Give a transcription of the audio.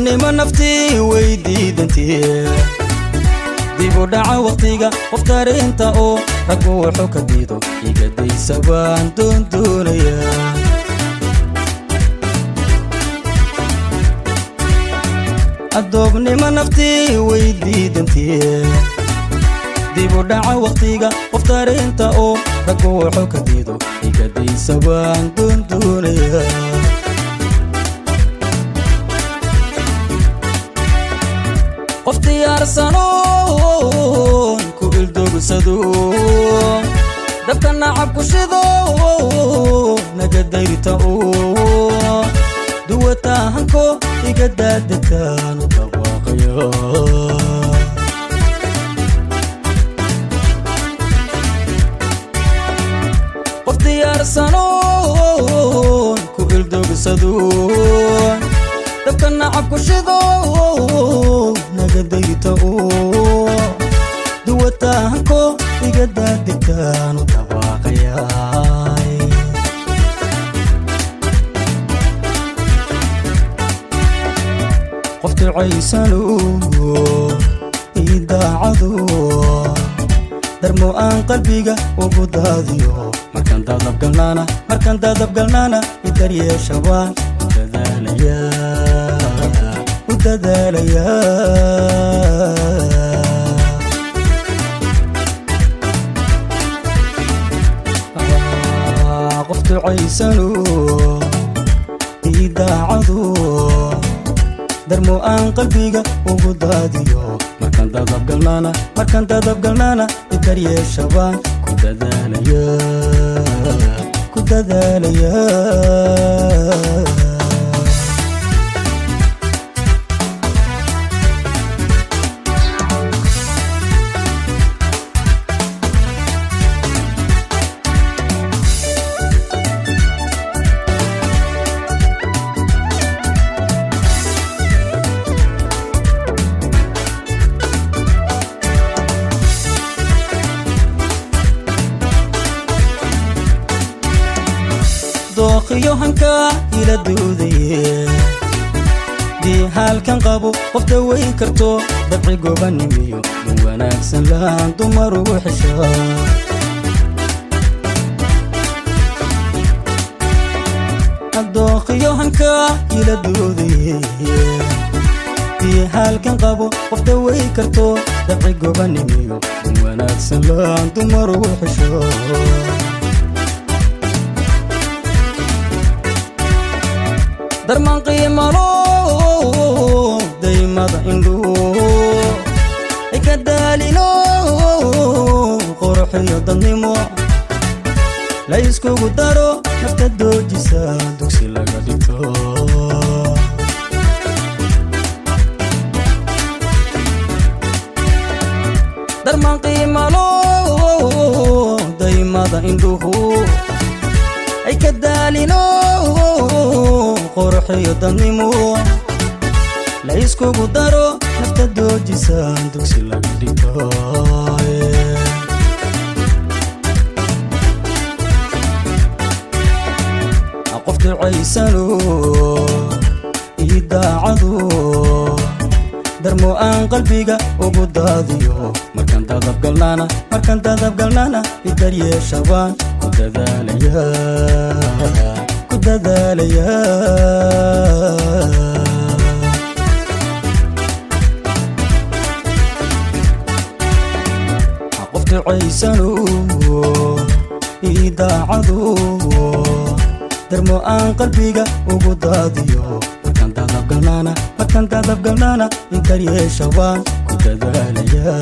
addoobnimo naftii way diidantee dibu dhaca waqtiga qof taariinta oo raggu wuxuu ka diido iga daysa baan doonaya addoobnimo naftii way diidantee dibu dhaca waqtiga qof taariinta oo raggu wuxuu ka diido iga daysa baan doonaya qof diyaarsanoon ku ildogsado dabka nacab ku shido naga dayrta oo duwatahanko iga daadataan u dhawaaqaya qof diyaarsanoon ku ildogsado dabka nacab ku shido naga dayrta oo duwatahanko iga daadataan u dhawaaqaya qof ducaysano idaacado darmo aan qalbiga ugu daadiyo markaan dadabgalnaana idaryeesha waan u dadaalaya qof ducaysano idaacado darmo aan qalbiga ugu daadiyo markaan dadabgalnaana idaryeesha waan ku dadaalaya dooqiyo hanka ila duudaye dii halkan qabo qof dawayn karto dabci gobanimiyo dun wanaagsan laan dumar ugu xishaa dooqiyo hanka ila duudaye dii halkan qabo qof dawayn karto dabci gobanimiyo dun wanaagsan laan dumar ugu xishaa darman qiimalo daymada indhu ika daalino qurxiyo dadnimo la iskugu daro nafta doojisa dugsi laga dhigto darman qiimalo daymada indhuhu ika daalino qurxiyo dadnimo la iskugu daro nafta doojisa dugsi laga dhigto qof ducaysano idaacado darmo aan qalbiga ugu daadiyo markaan dadabgalnaana idaryeesha waan ku dadaalaya qof ducaysano idaacado darmo aan qalbiga ugu daadiyo markaan dadabgalnaana idaryeesha waan ku dadaalaya